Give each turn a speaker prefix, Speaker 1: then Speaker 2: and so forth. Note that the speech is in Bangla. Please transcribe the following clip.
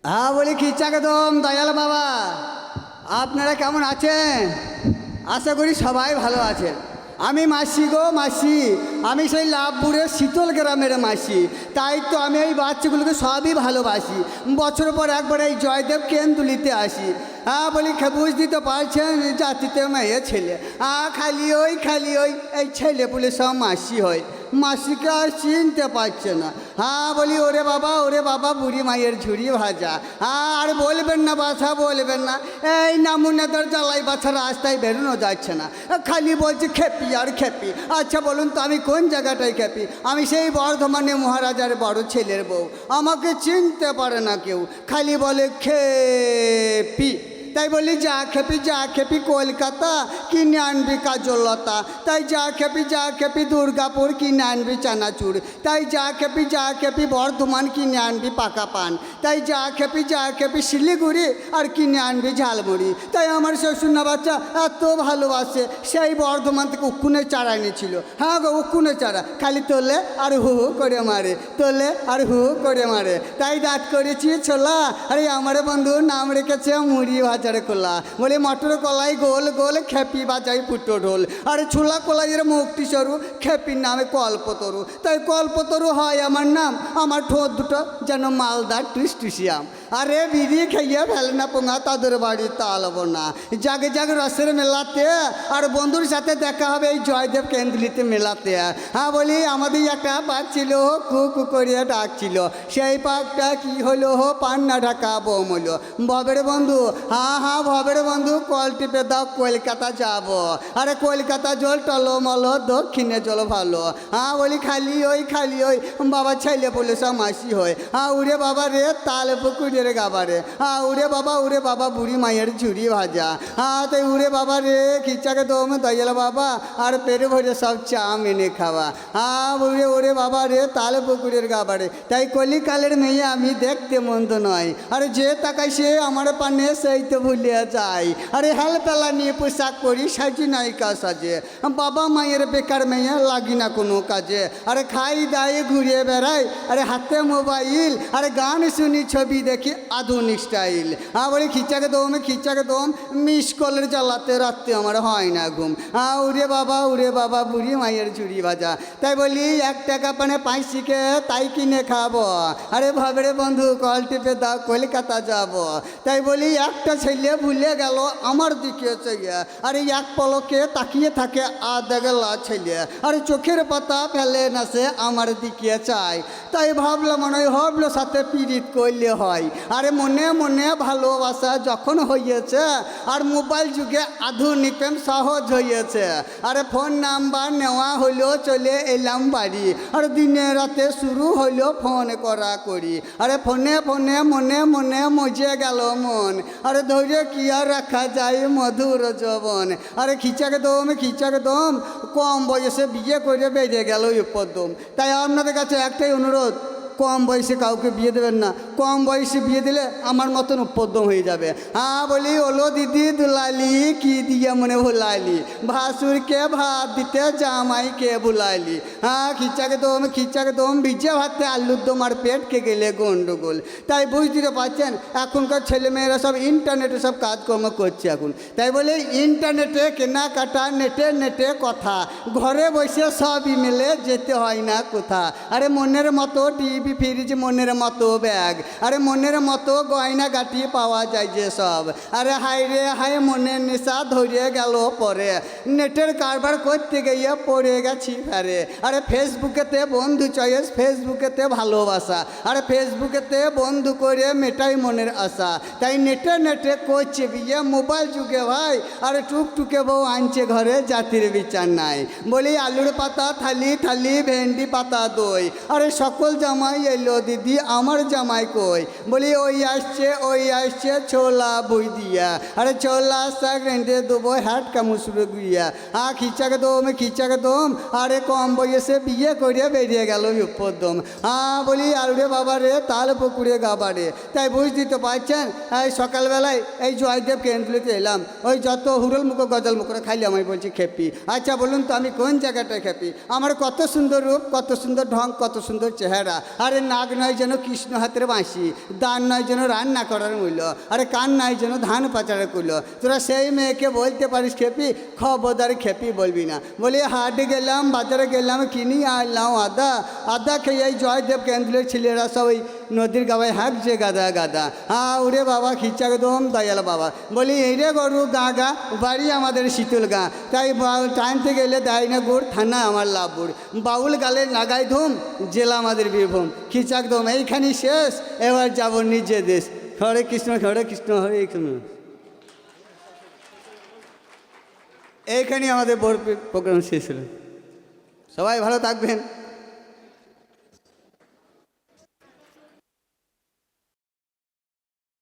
Speaker 1: হ্যাঁ বলি খিচ্চা একদম দয়াল বাবা, আপনারা কেমন আছেন? আশা করি সবাই ভালো আছেন। আমি মাসি গো মাসি, আমি সেই লাভপুরের শীতল গ্রামের মাসি। তাই তো আমি এই বাচ্চাগুলোকে সবই ভালোবাসি। বছর পর একবার এই জয়দেব কেন্দ্রলিতে আসি। হ্যাঁ বলি বুঝতে তো পারছেন, জাতিতে মেয়ে ছেলে খালি ওই এই ছেলে পুলে সব মাসি হয়। মাসিকে আর চিনতে পারছে না। হ্যাঁ বলি ওরে বাবা বুড়ি মায়ের ঝুড়ি ভাজা। আর বলবেন না বাছা, বলবেন না। এই নামুনেদার জ্বালাই বাছা রাস্তায় বেরোনো যাচ্ছে না, খালি বলছে খেপি আর খেপি। আচ্ছা বলুন তো আমি কোন জায়গাটায় খেপি? আমি সেই বর্ধমানে মহারাজার বড় ছেলের বউ। আমাকে চিনতে পারে না কেউ, খালি বলে খেপি। তাই বলি যা খেপি কলকাতা কিনে আনবি কাজলতা। তাই যা খেপি দুর্গাপুর কিনে আনবি চানাচুর। তাই যা খেপি বর্ধমান কিনে আনবি পাকা পান। তাই যা খেপি শিলিগুড়ি আর কিনে আনবি ঝালমুড়ি। তাই আমার শ্বশুর না বাচ্চা এত ভালোবাসে, সেই বর্ধমান থেকে উকুনের চারা এনেছিল। হ্যাঁ গো উকুনের চারা, খালি তোলে আর হু হু করে মারে, তোলে আর হু হু করে মারে। তাই দাঁত করেছি ছোলা। আরে আমার বন্ধু নাম রেখেছে মুড়ি ভাজা কোলা। বলে মটর কলাই গোল গোল খেপি বাজাই ফুটো ঢোল। আর ছোলা কলাইয়ের মুক্তি সরু, খেপির নামে কল্পতরু। তাই কল্পতরু হয় আমার নাম। আমার ঠোঁট দুটো যেন মালদার টুসটুসিয়াম। আরে বিড়ি খাইয়ে ফেলে না পোঙা, তাদের বাড়ি তালব না। জাগে জাগে রসের মেলাতে আর বন্ধুর সাথে দেখা হবে এই জয়দেব কেন্দ্রলিতে মেলাতে। হ্যাঁ বলি আমাদের একটা পাক ছিল, কু করিয়া ডাকছিল। সেই পাকটা কি হলো হো, পান্না ঢাকা বোম হলো। ববের বন্ধু হ্যাঁ ভবের বন্ধু, কল টিপে দাও কলকাতা যাব। আরে কলকাতা জল টলমলো, দক্ষিণে জল ভালো। হ্যাঁ বলি খালি ওই বাবা ছেলে বলে সব মাসি হয়। উড়ে বাবা রে তাল পুকুরের গাবারে। উড়ে বাবা বুড়ি মায়ের ঝুড়ি ভাজা। তাই উড়ে বাবা রে খিচ্চাকে দম দয়াল বাবা, আর পেট ভরে সব চা মেনে খাওয়া। ওরে বাবা রে তাল পুকুরের গাবারে। তাই কলিকালের মেয়ে আমি দেখতে মন্দ নয়। আরে যে তাকাই সে আমার পানে সেই তো ভুলিয়া যায়। আরে হেলপেলা নিয়ে পোশাক পরি, সাজি নায়িকা সাজে। বাবা মায়ের বেকার মেয়ে লাগি না কোনো কাজে। আরে খাই দায়ে ঘুরে বেড়াই, আরে হাতে মোবাইল, আরে গান শুনি ছবি দেখি আধুনিক স্টাইল। বলি খিচ্চাকে দম মিস কলের জ্বালাতে রাত্রে আমার হয় না ঘুম। উড়ে বাবা বুড়ি মায়ের ঝুড়ি ভাজা। তাই বলি 1 টাকা পানে পাইছিকে তাই কিনে খাবো। আরে ভাবরে বন্ধু কল টিপে দাও কলকাতা যাব। তাই বলি একটা ছেলে ভুলে গেল আমার দিকে চাইয়া। আরে এক পলকে তাকিয়ে থাকে দেখলা ছেলে। আরে চোখের পাতা ফেলে না সে আমার দিকে চাই। তাই ভাবলাম মনে হবলো সাথে পীড়িত করলে হয়। আরে মনে মনে ভালোবাসা যখন হয়েছে, আর মোবাইল যুগে আধুনিক প্রেম সহজ হয়েছে। আরে ফোন নাম্বার নেওয়া হলো, চলে এলাম বাড়ি। আর দিনে রাতে শুরু হলো ফোন করা করি। আরে ফোনে মনে মজে গেল মন। আরে ধৈর্য কি আর রাখা যায় মধুর যৌবন। আরে খিচ্চাকে দম কম বয়সে বিয়ে করে বেরিয়ে গেল উপদ্যম। তাই আপনাদের কাছে একটাই অনুরোধ, কম বয়সে কাউকে বিয়ে দেবেন না। কম বয়সে বিয়ে দিলে আমার মতন উপদ্যম হয়ে যাবে। বলি ওলো দিদি দুলালি কি দিয়ে মনে ভুলাইলি, ভাসুরকে ভাত দিতে জামাইকে বুলাইলি। খিচ্চাকে দম ভিজে ভাতে আলুর দম আর পেটকে গেলে গন্ডগোল। তাই বুঝতে পারছেন এখনকার ছেলেমেয়েরা সব ইন্টারনেটে সব কাজকর্ম করছে এখন। তাই বলে ইন্টারনেটে কেনাকাটা, নেটে কথা, ঘরে বসে সবই মিলে যেতে হয় না কোথা। আরে মনের মতো টিভি ফ্রিজ, মনের মতো ব্যাগ, আরে মনের মতো গয়না গাটি পাওয়া যায় যে সব। আরে হাই রে হাই মনের নেশা ধরে গেল পরে, নেটের কারবার করতে গিয়ে পড়ে গেছি ফেরে। আরে ফেসবুকেতে বন্ধু চয়েস, ফেসবুকেতে ভালোবাসা, আরে ফেসবুকেতে বন্ধু করে মেটাই মনের আশা। তাই নেটে করছে বিয়ে মোবাইল যুগে ভাই। আরে টুকটুকে বউ আনছে ঘরে, জাতির বিচার নাই। বলি আলুর পাতা থালি ভেন্ডি পাতা দই। আরে সকল জামাই এলো দিদি আমার জামাই কই। বলি ওই আসছে ছোলা বই দিয়া। আরে ছোলা শাক রেঁধে দেবো হ্যাটকা মুসুরে গুইয়া। খিচ্চাকে দম আরে কম বয়সে বিয়ে করে বেরিয়ে গেল উপদ্যম। বলি আরে বাবা রে তাল পুকুরে গাবারে। তাই বুঝতে তো পারছেন এই সকালবেলায় এই জয়দেব কেন্দ্রতে এলাম। ওই যত হুরল মুখো গজল মুখরে খাইলে আমি বলছি খেপি। আচ্ছা বলুন তো আমি কোন জায়গাটায় খেপি? আমার কত সুন্দর রূপ, কত সুন্দর ঢং, কত সুন্দর চেহারা। আরে নাক নয় যেন কৃষ্ণ হাতের বাঁশি, দান নয় যেন রান্না করার মূল্য, আরে কান নয় যেন ধান পাচারের কুল্য। তোরা সেই মেয়েকে বলতে পারিস খেপি, খবরদার খেপি বলবি না। বলি হাটে গেলাম, বাজারে গেলাম, কিনি আনলাম আদা, আদা খেয়ে এই জয়দেব কেন্দ্রের ছেলেরা সব ওই নদীর গাবায় হাঁকছে গাদা গাদা। ওরে বাবা খিচা একদম দয়াল বাবা। বলি এই রে গরু গা গা, বাড়ি আমাদের শীতল গা, তাই টানতে গেলে দাইনাগুড়, থানা আমার লাভপুর, বাউল গালে নাগাই ধুম, জেলা আমাদের বীরভূম। খিচাকদম এইখানেই শেষ, এবার যাব নিজে দেশ। হরে কৃষ্ণ হরে কৃষ্ণ হরে কৃষ্ণ। এইখানেই আমাদের বড় প্রোগ্রাম শেষ হলো। সবাই ভালো থাকবেন।